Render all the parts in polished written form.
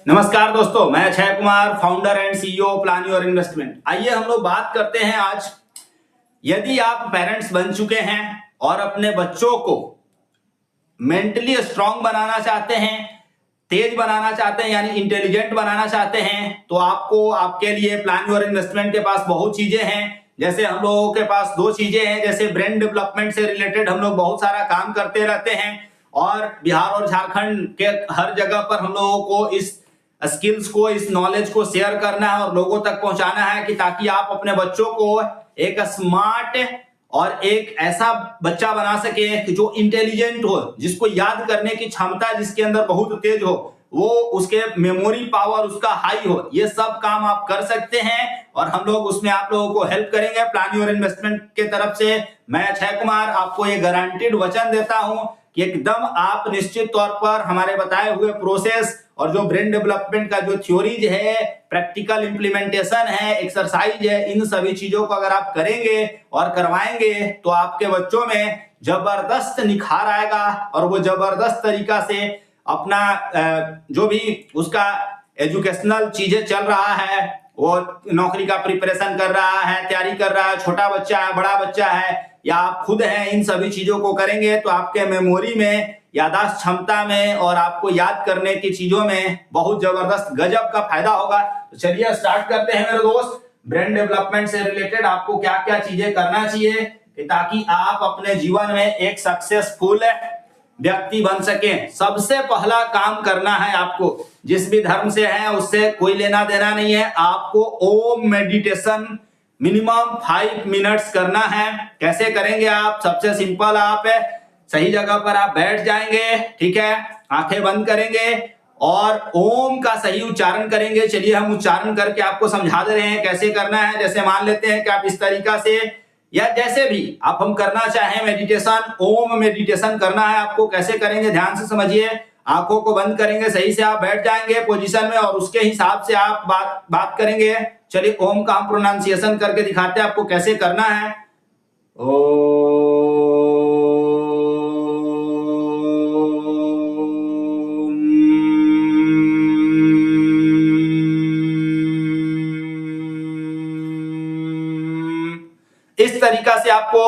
नमस्कार दोस्तों, मैं Akshay Kumar, founder and CEO plan your investment. आइए हम लोग बात करते हैं आज। यदि आप पेरेंट्स बन चुके हैं और अपने बच्चों को मेंटली स्ट्रांग बनाना चाहते हैं, तेज बनाना चाहते हैं, यानी इंटेलिजेंट बनाना चाहते हैं, तो आपको आपके लिए प्लान योर इन्वेस्टमेंट के पास बहुत चीजें हैं। जैसे हम लोगों के पास दो चीजें हैं, जैसे ब्रेन डेवलपमेंट से रिलेटेड हम लोग बहुत सारा काम करते रहते हैं और बिहार और झारखंड के हर जगह पर हम लोगों को इस स्किल्स को, इस नॉलेज को शेयर करना है और लोगों तक पहुंचाना है कि ताकि आप अपने बच्चों को एक स्मार्ट और एक ऐसा बच्चा बना सके कि जो इंटेलिजेंट हो, जिसको याद करने की क्षमता जिसके अंदर बहुत तेज हो, वो उसके मेमोरी पावर उसका हाई हो। ये सब काम आप कर सकते हैं और हम लोग उसमें आप लोगों को हेल्प करेंगे। प्लान योर इन्वेस्टमेंट के तरफ से मैं अक्षय कुमार आपको ये गारंटीड वचन देता हूं कि एकदम आप निश्चित तौर पर हमारे बताए हुए प्रोसेस और जो ब्रेन डेवलपमेंट का जो थ्योरीज है, प्रैक्टिकल इंप्लीमेंटेशन है, एक्सरसाइज है, इन सभी चीजों को अगर आप करेंगे और करवाएंगे तो आपके बच्चों में जबरदस्त निखार आएगा और वो जबरदस्त तरीका से अपना जो भी उसका एजुकेशनल चीजें चल रहा है, वो नौकरी का प्रिपरेशन कर रहा है, तैयारी कर रहा है, छोटा बच्चा है, बड़ा बच्चा है या आप खुद हैं, इन सभी चीजों को करेंगे तो आपके मेमोरी में, यादाश्त क्षमता में और आपको याद करने की चीजों में बहुत जबरदस्त गजब का फायदा होगा। तो चलिए स्टार्ट करते हैं मेरे दोस्त। ब्रेन डेवलपमेंट से रिलेटेड आपको क्या क्या चीजें करना चाहिए ताकि आप अपने जीवन में एक सक्सेसफुल व्यक्ति बन सके। सबसे पहला काम करना है आपको, जिस भी धर्म से है उससे कोई लेना देना नहीं है, आपको ओम मेडिटेशन मिनिमम 5 मिनट्स करना है। कैसे करेंगे आप? सबसे सिंपल, आप सही जगह पर आप बैठ जाएंगे, ठीक है, आंखें बंद करेंगे और ओम का सही उच्चारण करेंगे। चलिए हम उच्चारण करके आपको समझा दे रहे हैं कैसे करना है। जैसे मान लेते हैं कि आप इस तरीका से या जैसे भी आप हम करना चाहें मेडिटेशन, ओम मेडिटेशन करना है आपको। कैसे करेंगे ध्यान से समझिए। आंखों को बंद करेंगे, सही से आप बैठ जाएंगे पोजीशन में और उसके हिसाब से आप बात करेंगे। चलिए ओम का हम प्रोनाउंसिएशन करके दिखाते हैं आपको कैसे करना है। इस तरीका से आपको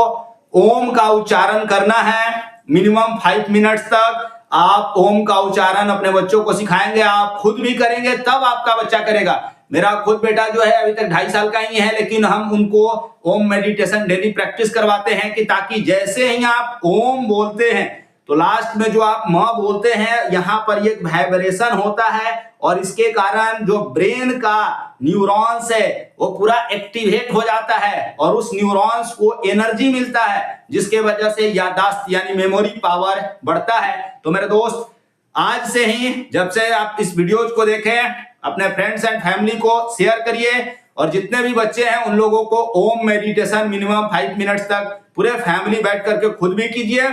ओम का उच्चारण करना है। मिनिमम 5 मिनट्स तक आप ओम का उच्चारण अपने बच्चों को सिखाएंगे, आप खुद भी करेंगे तब आपका बच्चा करेगा। मेरा खुद बेटा जो है अभी तक 2.5 साल का ही है, लेकिन हम उनको ओम मेडिटेशन डेली प्रैक्टिस करवाते हैं कि ताकि जैसे ही आप ओम बोलते हैं तो लास्ट में जो आप म बोलते हैं, यहाँ पर एक वाइब्रेशन होता है और इसके कारण जो ब्रेन का न्यूरॉन्स है वो पूरा एक्टिवेट हो जाता है और उस न्यूरॉन्स को एनर्जी मिलता है, जिसके वजह से याददाश्त यानी मेमोरी पावर बढ़ता है। तो मेरे दोस्त, आज से ही जब से आप इस वीडियो को देखें, अपने फ्रेंड्स एंड फैमिली को शेयर करिए और जितने भी बच्चे हैं उन लोगों को ओम मेडिटेशन मिनिमम 5 मिनट्स तक पूरे फैमिली बैठ करके खुद भी कीजिए,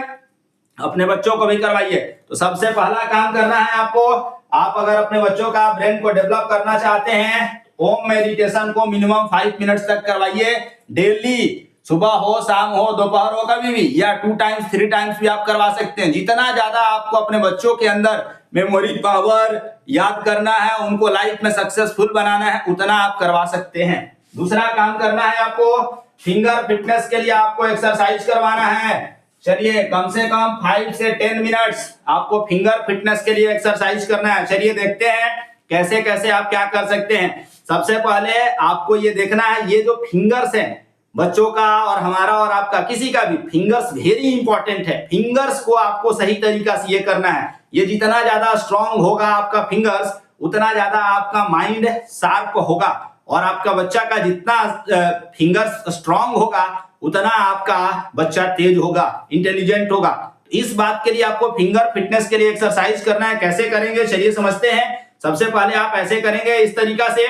अपने बच्चों को भी करवाइए। तो सबसे पहला काम करना है आपको, आप अगर अपने बच्चों का ब्रेन को डेवलप करना चाहते हैं, ओम मेडिटेशन को मिनिमम 5 मिनट्स तक करवाइए डेली। सुबह हो, शाम हो, दोपहर हो, कभी भी, या 2 टाइम्स 3 टाइम्स भी आप करवा सकते हैं। जितना ज्यादा आपको अपने बच्चों के अंदर मेमोरी पावर याद करना है, उनको लाइफ में सक्सेसफुल बनाना है, उतना आप करवा सकते हैं। दूसरा काम करना है आपको, फिंगर फिटनेस के लिए आपको एक्सरसाइज करवाना है। चलिए कम से कम 5 से 10 मिनट्स आपको फिंगर फिटनेस के लिए एक्सरसाइज करना है। चलिए देखते हैं कैसे कैसे आप क्या कर सकते हैं। सबसे पहले आपको ये देखना है, ये जो फिंगर्स है बच्चों का और हमारा और आपका, किसी का भी, फिंगर्स वेरी इंपॉर्टेंट है। फिंगर्स को आपको सही तरीका से ये करना है। ये जितना ज्यादा स्ट्रांग होगा आपका फिंगर्स, उतना ज्यादा आपका माइंड शार्प होगा और आपका बच्चा का जितना फिंगर्स स्ट्रांग होगा उतना आपका बच्चा तेज होगा, इंटेलिजेंट होगा। इस बात के लिए आपको फिंगर फिटनेस के लिए एक्सरसाइज करना है। कैसे करेंगे चलिए समझते हैं। सबसे पहले आप ऐसे करेंगे इस तरीका से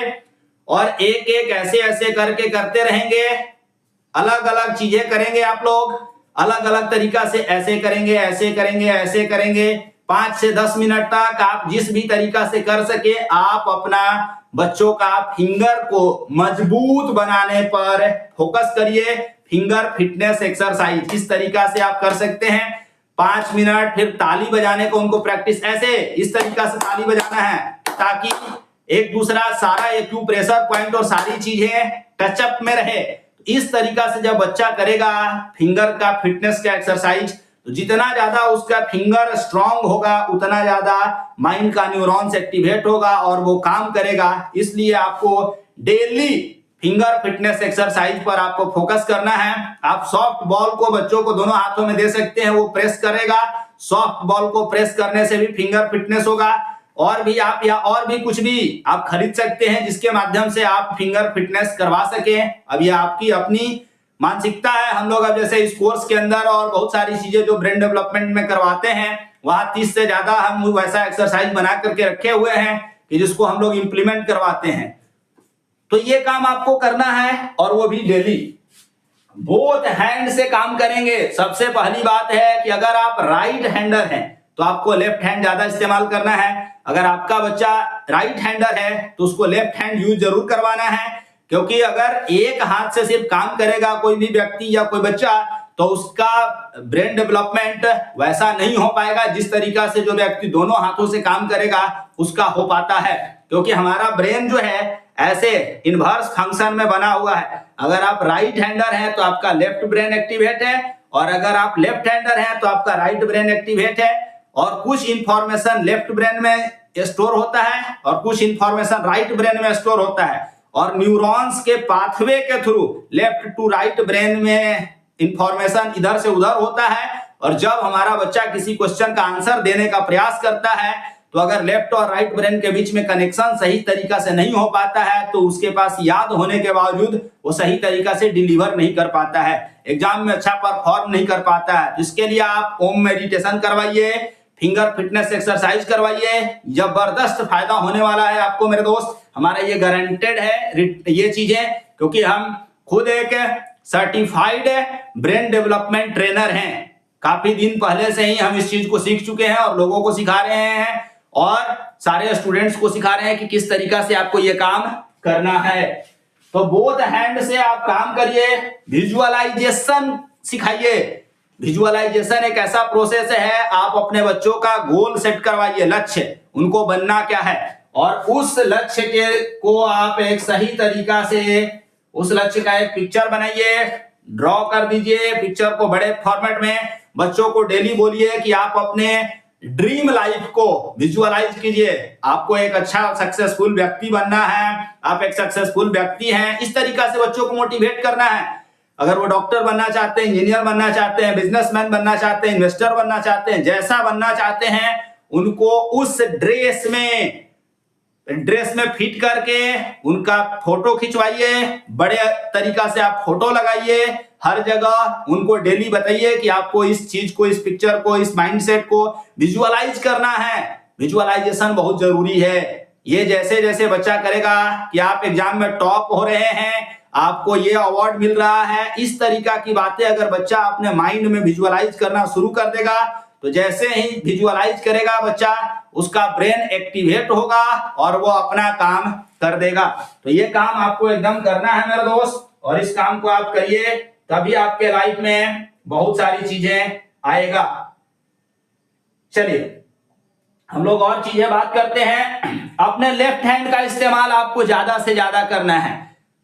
और एक एक ऐसे ऐसे करके करते रहेंगे। अलग अलग चीजें करेंगे आप लोग, अलग अलग तरीका से ऐसे करेंगे, ऐसे करेंगे, ऐसे करेंगे। 5 से 10 मिनट तक आप जिस भी तरीका से कर सके, आप अपना बच्चों का फिंगर को मजबूत बनाने पर फोकस करिए। फिंगर फिटनेस एक्सरसाइज इस तरीका से आप कर सकते हैं। 5 मिनट, फिर ताली बजाने को उनको प्रैक्टिस, ऐसे इस तरीका से ताली बजाना है। ताकि एक दूसरा सारा एक्यूप्रेशर पॉइंट और सारी चीजें टचअप में रहे। इस तरीका से जब बच्चा करेगा फिंगर का फिटनेस का एक्सरसाइज, तो जितना ज्यादा उसका फिंगर स्ट्रांग होगा उतना ज्यादा माइंड का न्यूरॉन्स एक्टिवेट होगा और वो काम करेगा। इसलिए आपको डेली फिंगर फिटनेस एक्सरसाइज पर आपको फोकस करना है। आप सॉफ्ट बॉल को बच्चों को दोनों हाथों में दे सकते हैं, वो प्रेस करेगा। सॉफ्ट बॉल को प्रेस करने से भी फिंगर फिटनेस होगा। और भी आप या और भी कुछ भी आप खरीद सकते हैं जिसके माध्यम से आप फिंगर फिटनेस करवा सके। अब ये आपकी अपनी मानसिकता है। हम लोग अब जैसे इस कोर्स के अंदर और बहुत सारी चीजें जो ब्रेन डेवलपमेंट में करवाते हैं, वहां 30 से ज्यादा हम वैसा एक्सरसाइज बना करके रखे हुए हैं कि जिसको हम लोग इंप्लीमेंट करवाते हैं। तो ये काम आपको करना है और वो भी डेली बोथ हैंड से काम करेंगे। सबसे पहली बात है कि अगर आप राइट हैंडर हैं तो आपको लेफ्ट हैंड ज्यादा इस्तेमाल करना है। अगर आपका बच्चा राइट हैंडर है तो उसको लेफ्ट हैंड यूज जरूर करवाना है, क्योंकि अगर एक हाथ से सिर्फ काम करेगा कोई भी व्यक्ति या कोई बच्चा तो उसका ब्रेन डेवलपमेंट वैसा नहीं हो पाएगा जिस तरीका से जो व्यक्ति दोनों हाथों से काम करेगा उसका हो पाता है। क्योंकि हमारा ब्रेन जो है ऐसे इनवर्स फंक्शन में बना हुआ है। अगर आप राइट हैंडर हैं तो आपका लेफ्ट ब्रेन एक्टिवेट है, और अगर आप लेफ्ट हैंडर हैं तो आपका राइट ब्रेन एक्टिवेट है। और कुछ इंफॉर्मेशन लेफ्ट ब्रेन में स्टोर होता है और कुछ इंफॉर्मेशन राइट ब्रेन में स्टोर होता है। और न्यूरॉन्स के पाथवे के through left to right brain में इंफॉर्मेशन इधर से उधर होता है। और जब हमारा बच्चा किसी क्वेश्चन का आंसर देने का प्रयास करता है तो अगर लेफ्ट और राइट ब्रेन के बीच में कनेक्शन सही तरीका से नहीं हो पाता है तो उसके पास याद होने के बावजूद वो सही तरीका से डिलीवर नहीं कर पाता है, एग्जाम में अच्छा परफॉर्म नहीं कर पाता है। इसके लिए आप ओम मेडिटेशन करवाइए, फिंगर फिटनेस एक्सरसाइज करवाइए, जबरदस्त फायदा होने वाला है आपको मेरे दोस्त। हमारा ये गारंटेड है ये चीजें, क्योंकि हम खुद एक सर्टिफाइड ब्रेन डेवलपमेंट ट्रेनर हैं। काफी दिन पहले से ही हम इस चीज को सीख चुके हैं और लोगों को सिखा रहे हैं और सारे स्टूडेंट्स को सिखा रहे हैं कि किस तरीका से आपको ये काम करना है। तो बोथ हैंड से आप काम करिए, विजुअलाइजेशन सिखाइए। विजुअलाइजेशन एक ऐसा प्रोसेस है, आप अपने बच्चों का गोल सेट करवाइए, लक्ष्य उनको बनना क्या है, और उस लक्ष्य के को आप एक सही तरीका से उस लक्ष्य का एक पिक्चर बनाइए, ड्रॉ कर दीजिए पिक्चर को बड़े फॉर्मेट में। बच्चों को डेली बोलिए कि आप अपने ड्रीम लाइफ को विजुअलाइज कीजिए। आपको एक अच्छा सक्सेसफुल व्यक्ति बनना है, आप एक सक्सेसफुल व्यक्ति हैं, इस तरीका से बच्चों को मोटिवेट करना है। अगर वो डॉक्टर बनना चाहते हैं, इंजीनियर बनना चाहते हैं, बिजनेसमैन बनना चाहते हैं, इन्वेस्टर बनना चाहते हैं, जैसा बनना चाहते हैं, उनको उस ड्रेस में फिट करके उनका फोटो खिंचवाइए, बड़े तरीका से आप फोटो लगाइए हर जगह। उनको डेली बताइए कि आपको इस चीज को, इस पिक्चर को, इस माइंडसेट को विजुअलाइज करना है। विजुअलाइजेशन बहुत जरूरी है। ये जैसे जैसे बच्चा करेगा कि आप एग्जाम में टॉप हो रहे हैं, आपको ये अवार्ड मिल रहा है, इस तरीका की बातें अगर बच्चा अपने माइंड में विजुअलाइज करना शुरू कर देगा तो जैसे ही विजुअलाइज करेगा बच्चा, उसका ब्रेन एक्टिवेट होगा और वो अपना काम कर देगा। तो ये काम आपको एकदम करना है मेरे दोस्त, और इस काम को आप करिए, तभी आपके लाइफ में बहुत सारी चीजें आएगा। चलिए हम लोग और चीजें बात करते हैं। अपने लेफ्ट हैंड का इस्तेमाल आपको ज्यादा से ज्यादा करना है।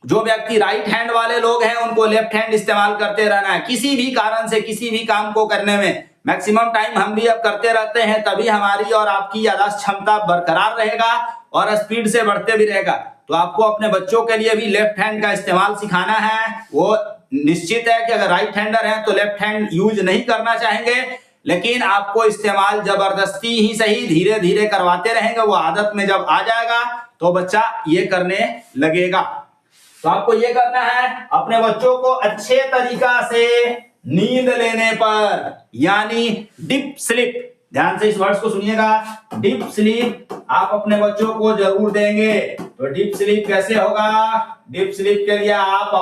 जो व्यक्ति राइट हैंड वाले लोग हैं उनको लेफ्ट हैंड इस्तेमाल करते रहना है। किसी भी कारण से किसी भी काम को करने में मैक्सिमम टाइम हम भी अब करते रहते हैं, तभी हमारी और आपकी याददाश्त क्षमता बरकरार रहेगा और स्पीड से बढ़ते भी रहेगा। तो आपको अपने बच्चों के लिए भी लेफ्ट हैंड का इस्तेमाल सिखाना है। वो निश्चित है कि अगर राइट हैंडर हैं तो लेफ्ट हैंड यूज नहीं करना चाहेंगे, लेकिन आपको इस्तेमाल जबरदस्ती ही सही धीरे धीरे करवाते रहेंगे। वो आदत में जब आ जाएगा तो बच्चा ये करने लगेगा। तो आपको ये करना है, अपने बच्चों को अच्छे तरीका से नींद लेने पर, यानी डीप स्लीप, ध्यान से इस वर्ड्स को सुनिएगा, डीप स्लीप आप अपने बच्चों को जरूर देंगे। तो डीप स्लीप कैसे होगा? डीप स्लीप के लिए आप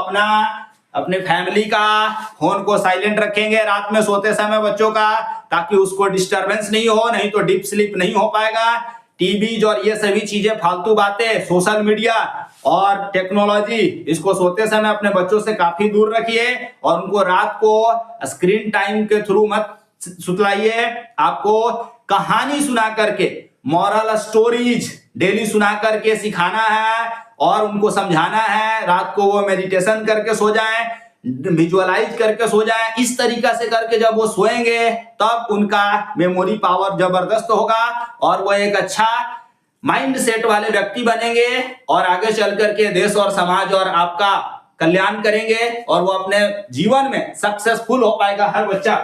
अपने फैमिली का फोन को साइलेंट रखेंगे रात में सोते समय बच्चों का, ताकि उसको डिस्टरबेंस नहीं हो, नहीं तो डीप स्लीप नहीं हो पाएगा। टीवी और ये सभी चीजें, फालतू बातें, सोशल मीडिया और टेक्नोलॉजी, इसको सोते समय अपने बच्चों से काफी दूर रखिए और उनको रात को स्क्रीन टाइम के थ्रू मत सुतलाइए। आपको कहानी सुना करके मॉरल स्टोरीज डेली सुना करके सिखाना है और उनको समझाना है। रात को वो मेडिटेशन करके सो जाएं, विजुअलाइज करके सो जाएं। इस तरीका से करके जब वो सोएंगे तब उनका मेमोरी पावर जबरदस्त होगा और वो एक अच्छा माइंड सेट वाले व्यक्ति बनेंगे और आगे चल करके देश और समाज और आपका कल्याण करेंगे और वो अपने जीवन में सक्सेसफुल हो पाएगा हर बच्चा।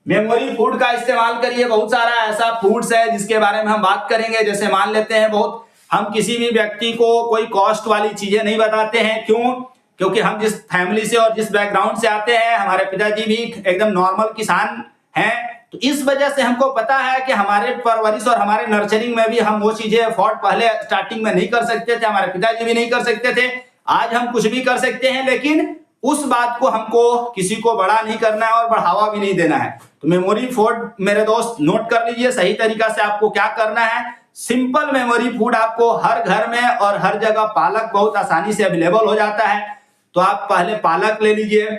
मेमोरी फूड का इस्तेमाल करिए। बहुत सारा ऐसा फूड्स है जिसके बारे में हम बात करेंगे। जैसे मान लेते हैं, बहुत हम किसी भी व्यक्ति को कोई कॉस्ट वाली चीजें नहीं बताते हैं। क्यों? क्योंकि हम जिस फैमिली से और जिस बैकग्राउंड से आते हैं, हमारे पिताजी भी एकदम नॉर्मल किसान हैं, तो इस वजह से हमको पता है कि हमारे परवरिश और हमारे नर्चरिंग में भी हम वो चीजें अफोर्ड पहले स्टार्टिंग में नहीं कर सकते थे, हमारे पिताजी भी नहीं कर सकते थे। आज हम कुछ भी कर सकते हैं, लेकिन उस बात को हमको किसी को बड़ा नहीं करना है और बढ़ावा भी नहीं देना है। तो मेमोरी फूड मेरे दोस्त नोट कर लीजिए सही तरीका से आपको क्या करना है। सिंपल मेमोरी फूड आपको हर घर में और हर जगह पालक बहुत आसानी से अवेलेबल हो जाता है, तो आप पहले पालक ले लीजिए।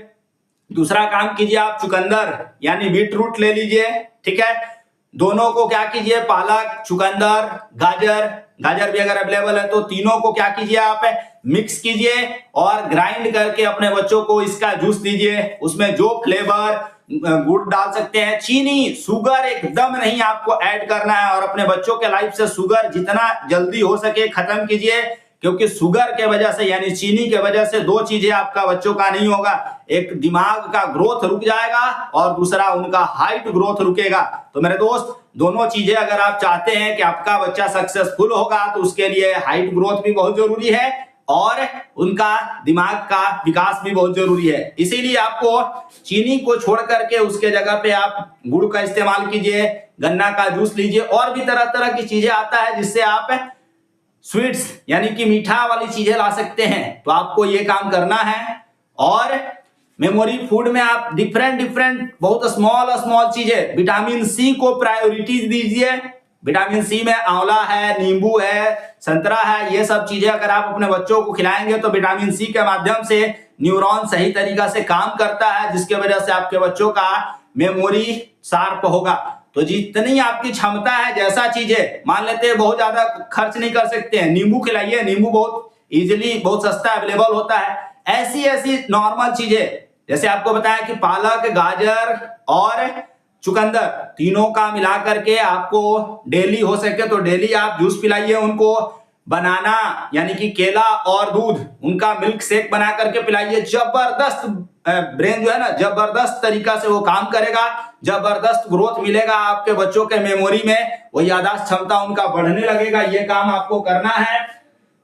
दूसरा काम कीजिए, आप चुकंदर यानी बीट रूट ले लीजिए। ठीक है, दोनों को क्या कीजिए, पालक, चुकंदर, गाजर भी अगर अवेलेबल है तो तीनों को क्या कीजिए, आप मिक्स कीजिए और ग्राइंड करके अपने बच्चों को इसका जूस दीजिए। उसमें जो फ्लेवर, गुड़ डाल सकते हैं, चीनी, शुगर एकदम नहीं आपको ऐड करना है और अपने बच्चों के लाइफ से शुगर जितना जल्दी हो सके खत्म कीजिए। क्योंकि शुगर के वजह से यानी चीनी के वजह से दो चीजें आपका बच्चों का नहीं होगा, एक दिमाग का ग्रोथ रुक जाएगा और दूसरा उनका हाइट ग्रोथ रुकेगा। तो मेरे दोस्त, दोनों चीजें अगर आप चाहते हैं कि आपका बच्चा सक्सेसफुल होगा तो उसके लिए हाइट ग्रोथ भी बहुत जरूरी है और उनका दिमाग का विकास भी बहुत जरूरी है। इसीलिए आपको चीनी को छोड़ करके उसके जगह पे आप गुड़ का इस्तेमाल कीजिए, गन्ना का जूस लीजिए और भी तरह तरह की चीजें आता है जिससे आप स्वीट्स यानी कि मीठा वाली चीजें ला सकते हैं। तो आपको ये काम करना है और मेमोरी फूड में आप डिफरेंट बहुत स्मॉल चीजें, विटामिन सी को प्रायोरिटी दीजिए। विटामिन सी में आंवला है, नींबू है, संतरा है, ये सब चीजें अगर आप अपने बच्चों को खिलाएंगे तो विटामिन सी के माध्यम से न्यूरॉन सही तरीका से काम करता है, जिसके वजह से आपके बच्चों का मेमोरी शार्प होगा। तो जितनी आपकी क्षमता है, जैसा चीजें मान लेते हैं, बहुत ज्यादा खर्च नहीं कर सकते हैं, नींबू खिलाइए, नींबू बहुत इजीली बहुत सस्ता अवेलेबल होता है। ऐसी नॉर्मल चीजें जैसे आपको बताया कि पालक, गाजर और चुकंदर तीनों का मिला करके आपको डेली हो सके तो डेली आप जूस पिलाइए उनको। बनाना यानी कि केला और दूध, उनका मिल्क शेक बना करके पिलाइए। जबरदस्त ब्रेन जो है ना, जबरदस्त तरीका से वो काम करेगा, जबरदस्त ग्रोथ मिलेगा आपके बच्चों के मेमोरी में, वो याददाश्त क्षमता उनका बढ़ने लगेगा। ये काम आपको करना है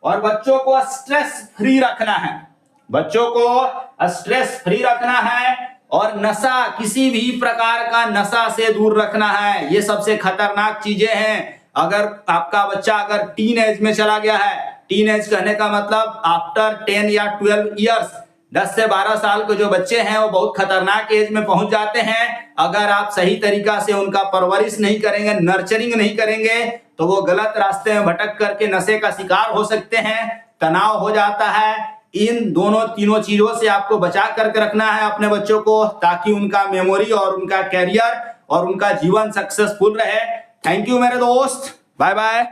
और बच्चों को स्ट्रेस फ्री रखना है, बच्चों को स्ट्रेस फ्री रखना है और नशा, किसी भी प्रकार का नशा से दूर रखना है। ये सबसे खतरनाक चीजें हैं। अगर आपका बच्चा अगर टीन एज में चला गया है, टीन एज कहने का मतलब आफ्टर 10 या 12 इयर्स, 10 से 12 साल के जो बच्चे हैं वो बहुत खतरनाक एज में पहुंच जाते हैं। अगर आप सही तरीका से उनका परवरिश नहीं करेंगे, नर्चरिंग नहीं करेंगे, तो वो गलत रास्ते में भटक करके नशे का शिकार हो सकते हैं, तनाव हो जाता है। इन तीनों चीजों से आपको बचा करके रखना है अपने बच्चों को, ताकि उनका मेमोरी और उनका कैरियर और उनका जीवन सक्सेसफुल रहे। थैंक यू मेरे दोस्त, बाय बाय।